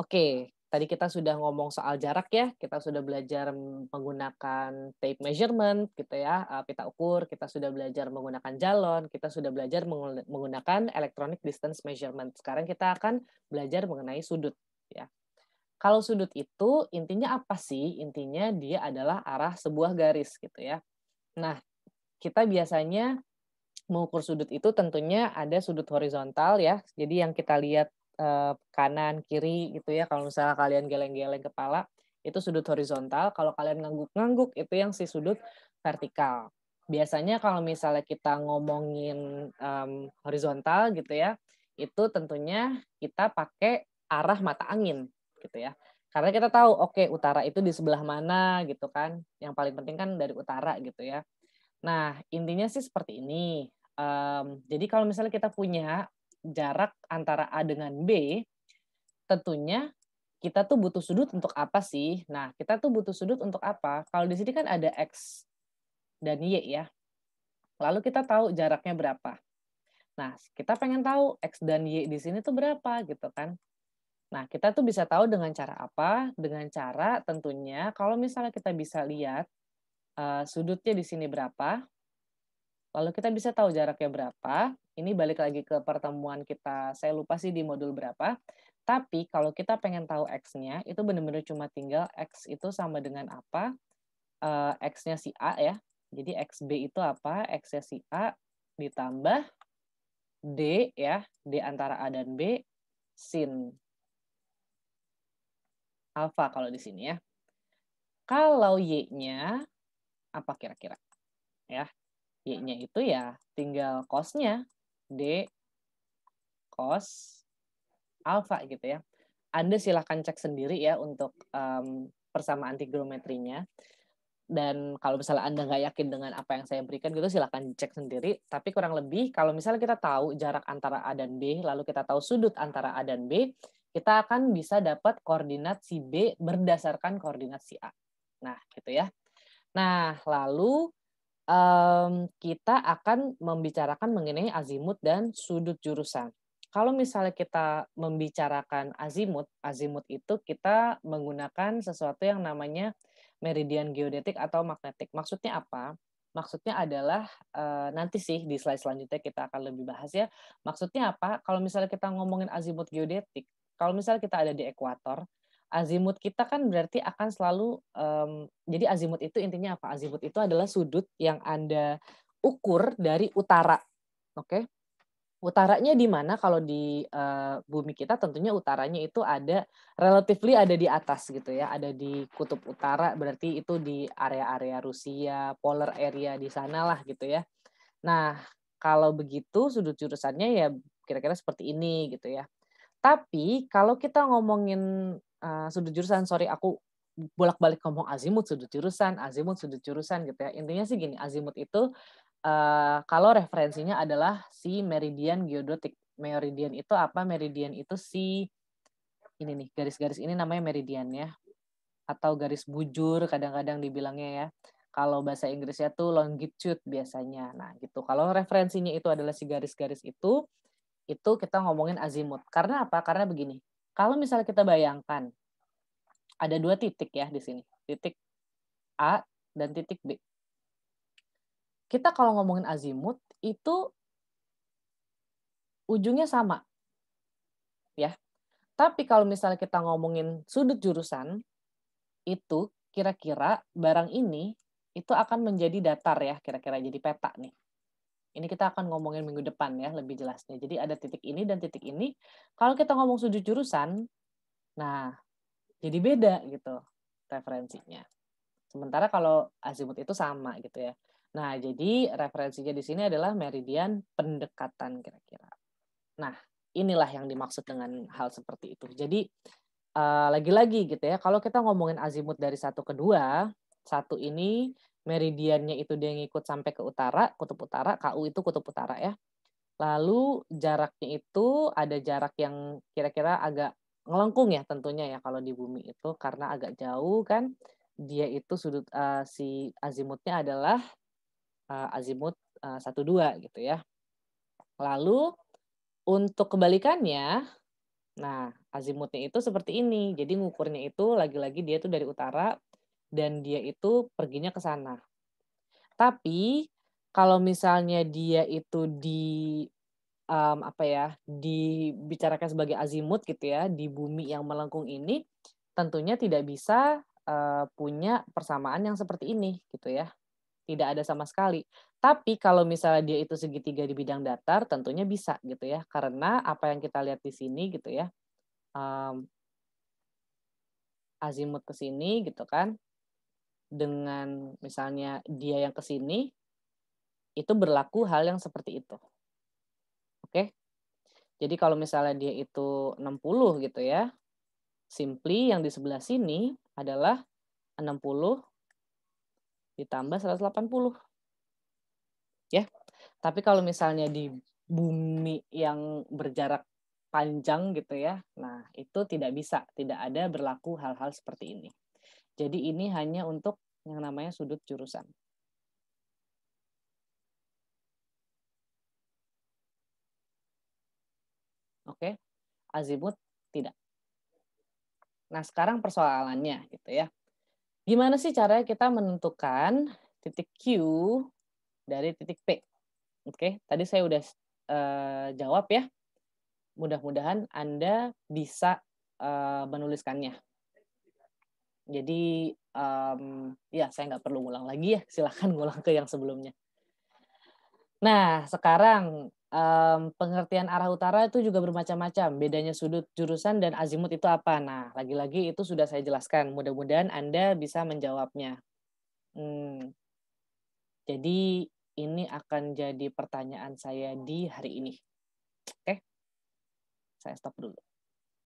Oke, tadi kita sudah ngomong soal jarak ya, kita sudah belajar menggunakan tape measurement gitu ya, pita ukur, kita sudah belajar menggunakan galon, kita sudah belajar menggunakan electronic distance measurement. Sekarang kita akan belajar mengenai sudut ya. Kalau sudut itu intinya apa sih? Intinya dia adalah arah sebuah garis gitu ya. Nah, kita biasanya mengukur sudut itu tentunya ada sudut horizontal ya. Jadi yang kita lihat, kanan, kiri gitu ya, kalau misalnya kalian geleng-geleng kepala, itu sudut horizontal, kalau kalian ngangguk-ngangguk itu yang si sudut vertikal. Biasanya kalau misalnya kita ngomongin, horizontal gitu ya, itu tentunya kita pakai arah mata angin gitu ya. Karena kita tahu, oke utara itu di sebelah mana gitu kan, yang paling penting kan dari utara gitu ya. Nah, intinya sih seperti ini, jadi kalau misalnya kita punya jarak antara A dengan B, tentunya kita tuh butuh sudut untuk apa sih? Nah, kita tuh butuh sudut untuk apa? Kalau di sini kan ada X dan Y ya, lalu kita tahu jaraknya berapa. Nah, kita pengen tahu X dan Y di sini tuh berapa gitu kan. Nah, kita tuh bisa tahu dengan cara apa? Dengan cara tentunya kalau misalnya kita bisa lihat, sudutnya di sini berapa, lalu kita bisa tahu jaraknya berapa, ini balik lagi ke pertemuan kita, saya lupa sih di modul berapa, tapi kalau kita pengen tahu X-nya, itu benar-benar cuma tinggal X itu sama dengan apa, X-nya si A ya, jadi XB itu apa, X-nya si A ditambah D ya, D antara A dan B, sin alfa kalau di sini ya. Kalau Y-nya, apa kira-kira? Ya, Y-nya itu ya tinggal cos-nya, D cos alfa gitu ya. Anda silahkan cek sendiri ya untuk, persamaan trigonometrinya, dan kalau misalnya Anda nggak yakin dengan apa yang saya berikan gitu silahkan cek sendiri, tapi kurang lebih kalau misalnya kita tahu jarak antara A dan B, lalu kita tahu sudut antara A dan B, kita akan bisa dapat koordinat si B berdasarkan koordinat si A. Nah, gitu ya. Nah, lalu, kita akan membicarakan mengenai azimut dan sudut jurusan. Kalau misalnya kita membicarakan azimut, azimut itu kita menggunakan sesuatu yang namanya meridian geodetik atau magnetik. Maksudnya apa? Maksudnya adalah, nanti sih di slide selanjutnya kita akan lebih bahas ya. Maksudnya apa? Kalau misalnya kita ngomongin azimut geodetik, kalau misalnya kita ada di ekuator, azimut kita kan berarti akan selalu, jadi azimut itu intinya apa? Azimut itu adalah sudut yang Anda ukur dari utara, oke? Utaranya di mana kalau di, bumi kita tentunya utaranya itu ada relatively ada di atas gitu ya, ada di kutub utara berarti itu di area-area Rusia, polar area di sanalah gitu ya. Nah, kalau begitu sudut jurusannya ya kira-kira seperti ini gitu ya. Tapi kalau kita ngomongin, sudut jurusan, sorry aku bolak-balik ngomong azimut, sudut jurusan gitu ya. Intinya sih gini, azimut itu, kalau referensinya adalah si meridian geodetik. Meridian itu apa? Meridian itu si ini nih, garis-garis ini namanya meridian ya, atau garis bujur kadang-kadang dibilangnya ya. Kalau bahasa Inggrisnya tuh longitude biasanya. Nah gitu, kalau referensinya itu adalah si garis-garis itu kita ngomongin azimut. Karena apa? Karena begini, kalau misalnya kita bayangkan ada 2 titik ya di sini, titik A dan titik B. Kita kalau ngomongin azimut itu ujungnya sama ya, tapi kalau misalnya kita ngomongin sudut jurusan, itu kira-kira barang ini itu akan menjadi datar ya, kira-kira jadi peta nih. Ini kita akan ngomongin minggu depan ya lebih jelasnya. Jadi ada titik ini dan titik ini, kalau kita ngomong sudut jurusan, nah jadi beda gitu referensinya. Sementara kalau azimut itu sama gitu ya. Nah, jadi referensinya di sini adalah meridian pendekatan kira-kira. Nah, inilah yang dimaksud dengan hal seperti itu. Jadi, lagi-lagi gitu ya, kalau kita ngomongin azimut dari satu ke dua, satu ini meridiannya itu dia ngikut sampai ke utara, kutub utara, KU itu kutub utara ya. Lalu jaraknya itu ada jarak yang kira-kira agak ngelengkung ya tentunya ya kalau di bumi itu karena agak jauh kan, dia itu si azimutnya adalah, azimut, 1, 2 gitu ya. Lalu untuk kebalikannya, Nah, azimutnya itu seperti ini. Jadi ngukurnya itu lagi-lagi dia itu dari utara dan dia itu perginya ke sana. Tapi kalau misalnya dia itu apa ya, dibicarakan sebagai azimut gitu ya, di bumi yang melengkung ini, tentunya tidak bisa, punya persamaan yang seperti ini gitu ya, tidak ada sama sekali. Tapi kalau misalnya dia itu segitiga di bidang datar, tentunya bisa gitu ya, karena apa yang kita lihat di sini gitu ya, mmm, azimut ke sini gitu kan, dengan misalnya dia yang ke sini, itu berlaku hal yang seperti itu, oke? Jadi kalau misalnya dia itu 60 gitu ya, simply yang di sebelah sini adalah 60 ditambah 180 ya. Tapi kalau misalnya di bumi yang berjarak panjang gitu ya, nah itu tidak bisa, tidak ada berlaku hal-hal seperti ini. Jadi ini hanya untuk yang namanya sudut jurusan. Oke, azimut tidak. Nah, sekarang persoalannya gitu ya. Gimana sih caranya kita menentukan titik Q dari titik P? Oke, tadi saya udah jawab ya. Mudah-mudahan Anda bisa, menuliskannya. Jadi, ya saya nggak perlu ngulang lagi ya, silakan ngulang ke yang sebelumnya. Nah, sekarang, pengertian arah utara itu juga bermacam-macam, bedanya sudut jurusan dan azimut itu apa? Nah, lagi-lagi itu sudah saya jelaskan, mudah-mudahan Anda bisa menjawabnya. Mmm, jadi ini akan jadi pertanyaan saya di hari ini. Oke, saya stop dulu.